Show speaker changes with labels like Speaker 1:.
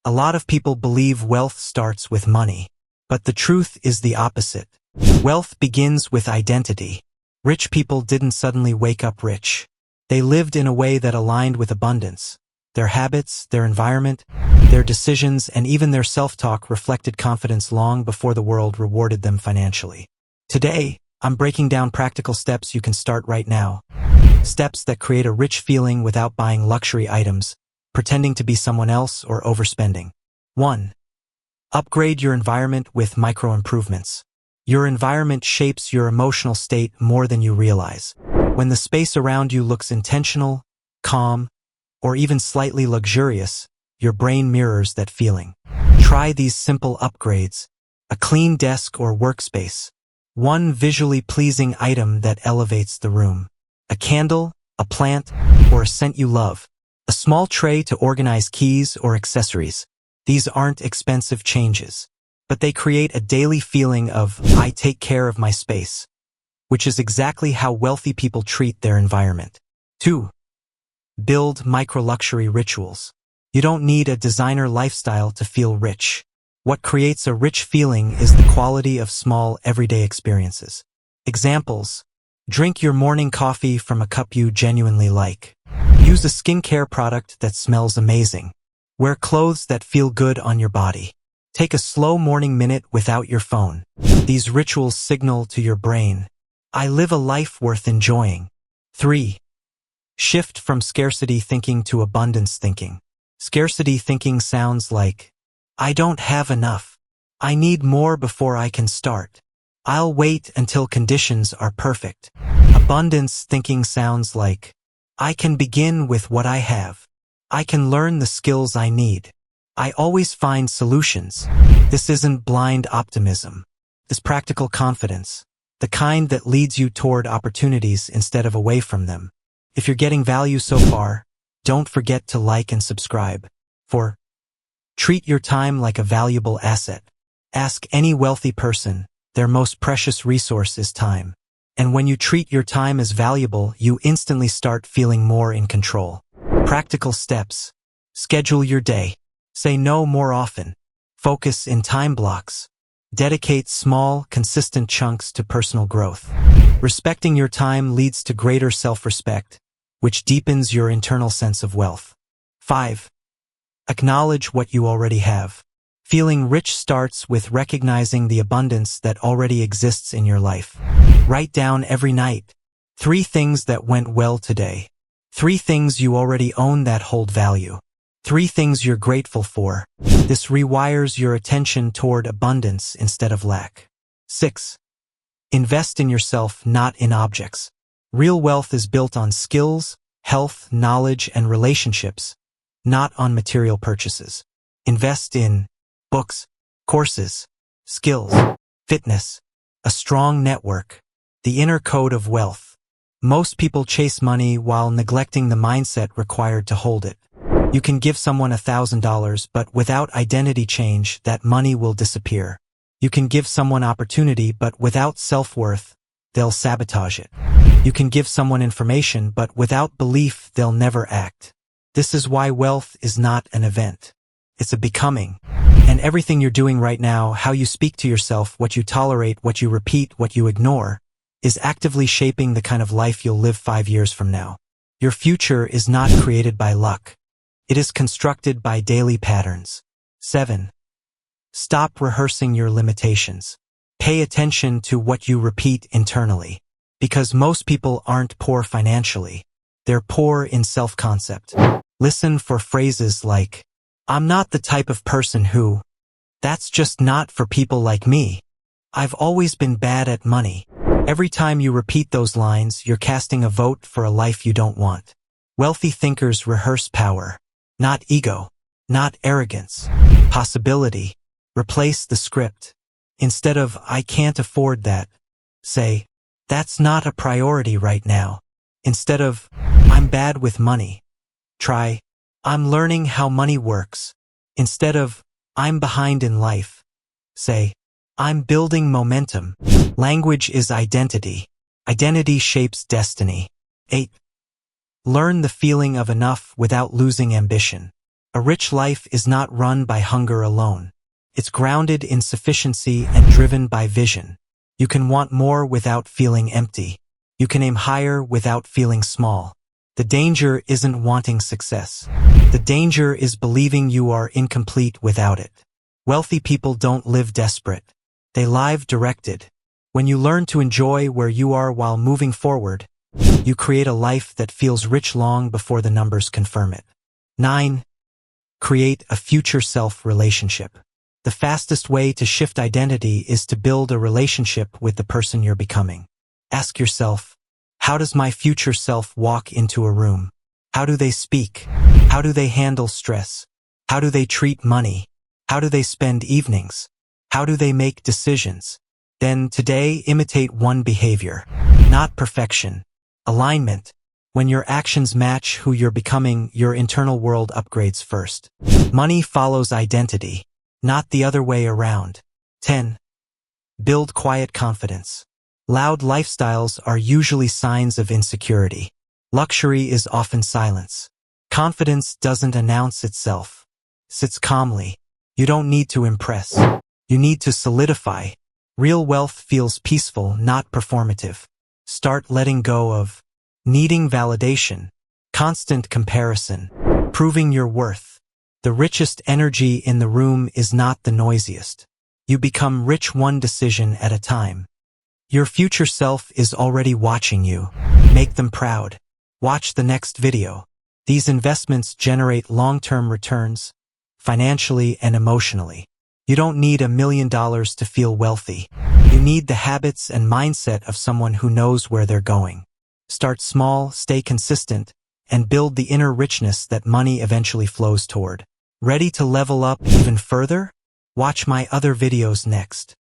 Speaker 1: A lot of people believe wealth starts with money, but the truth is the opposite. Wealth begins with identity. Rich people didn't suddenly wake up rich. They lived in a way that aligned with abundance. Their habits, their environment, their decisions, and even their self-talk reflected confidence long before the world rewarded them financially. Today, I'm breaking down practical steps you can start right now. Steps that create a rich feeling without buying luxury items, pretending to be someone else, or overspending. 1. Upgrade your environment with micro-improvements. Your environment shapes your emotional state more than you realize. When the space around you looks intentional, calm, or even slightly luxurious, your brain mirrors that feeling. Try these simple upgrades. A clean desk or workspace. One visually pleasing item that elevates the room. A candle, a plant, or a scent you love. A small tray to organize keys or accessories. These aren't expensive changes, but they create a daily feeling of, I take care of my space, which is exactly how wealthy people treat their environment. 2. Build micro-luxury rituals. You don't need a designer lifestyle to feel rich. What creates a rich feeling is the quality of small, everyday experiences. Examples: drink your morning coffee from a cup you genuinely like. Use a skincare product that smells amazing. Wear clothes that feel good on your body. Take a slow morning minute without your phone. These rituals signal to your brain, I live a life worth enjoying. 3. Shift from scarcity thinking to abundance thinking. Scarcity thinking sounds like, I don't have enough. I need more before I can start. I'll wait until conditions are perfect. Abundance thinking sounds like, I can begin with what I have. I can learn the skills I need. I always find solutions. This isn't blind optimism. It's practical confidence, the kind that leads you toward opportunities instead of away from them. If you're getting value so far, don't forget to like and subscribe. 4. Treat your time like a valuable asset. Ask any wealthy person, their most precious resource is time. And when you treat your time as valuable, you instantly start feeling more in control. Practical steps. Schedule your day. Say no more often. Focus in time blocks. Dedicate small, consistent chunks to personal growth. Respecting your time leads to greater self-respect, which deepens your internal sense of wealth. 5. Acknowledge what you already have. Feeling rich starts with recognizing the abundance that already exists in your life. Write down every night 3 things that went well today. 3 things you already own that hold value. 3 things you're grateful for. This rewires your attention toward abundance instead of lack. 6. Invest in yourself, not in objects. Real wealth is built on skills, health, knowledge, and relationships, not on material purchases. Invest in books, courses, skills, fitness, a strong network, the inner code of wealth. Most people chase money while neglecting the mindset required to hold it. You can give someone $1,000, but without identity change, that money will disappear. You can give someone opportunity, but without self-worth, they'll sabotage it. You can give someone information, but without belief, they'll never act. This is why wealth is not an event. It's a becoming. And everything you're doing right now, how you speak to yourself, what you tolerate, what you repeat, what you ignore, is actively shaping the kind of life you'll live 5 years from now. Your future is not created by luck. It is constructed by daily patterns. 7. Stop rehearsing your limitations. Pay attention to what you repeat internally. Because most people aren't poor financially. They're poor in self-concept. Listen for phrases like, I'm not the type of person who, that's just not for people like me. I've always been bad at money. Every time you repeat those lines, you're casting a vote for a life you don't want. Wealthy thinkers rehearse power, not ego, not arrogance, possibility. Replace the script. Instead of, I can't afford that, say, that's not a priority right now. Instead of, I'm bad with money, try, I'm learning how money works. Instead of, I'm behind in life, say, I'm building momentum. Language is identity. Identity shapes destiny. 8. Learn the feeling of enough without losing ambition. A rich life is not run by hunger alone. It's grounded in sufficiency and driven by vision. You can want more without feeling empty. You can aim higher without feeling small. The danger isn't wanting success. The danger is believing you are incomplete without it. Wealthy people don't live desperate. They live directed. When you learn to enjoy where you are while moving forward, you create a life that feels rich long before the numbers confirm it. 9. Create a future self relationship. The fastest way to shift identity is to build a relationship with the person you're becoming. Ask yourself, how does my future self walk into a room? How do they speak? How do they handle stress? How do they treat money? How do they spend evenings? How do they make decisions? Then today imitate one behavior, not perfection. Alignment. When your actions match who you're becoming, your internal world upgrades first. Money follows identity, not the other way around. 10. Build quiet confidence. Loud lifestyles are usually signs of insecurity. Luxury is often silence. Confidence doesn't announce itself. Sits calmly. You don't need to impress. You need to solidify. Real wealth feels peaceful, not performative. Start letting go of needing validation, constant comparison, proving your worth. The richest energy in the room is not the noisiest. You become rich one decision at a time. Your future self is already watching you. Make them proud. Watch the next video. These investments generate long-term returns, financially and emotionally. You don't need $1 million to feel wealthy. You need the habits and mindset of someone who knows where they're going. Start small, stay consistent, and build the inner richness that money eventually flows toward. Ready to level up even further? Watch my other videos next.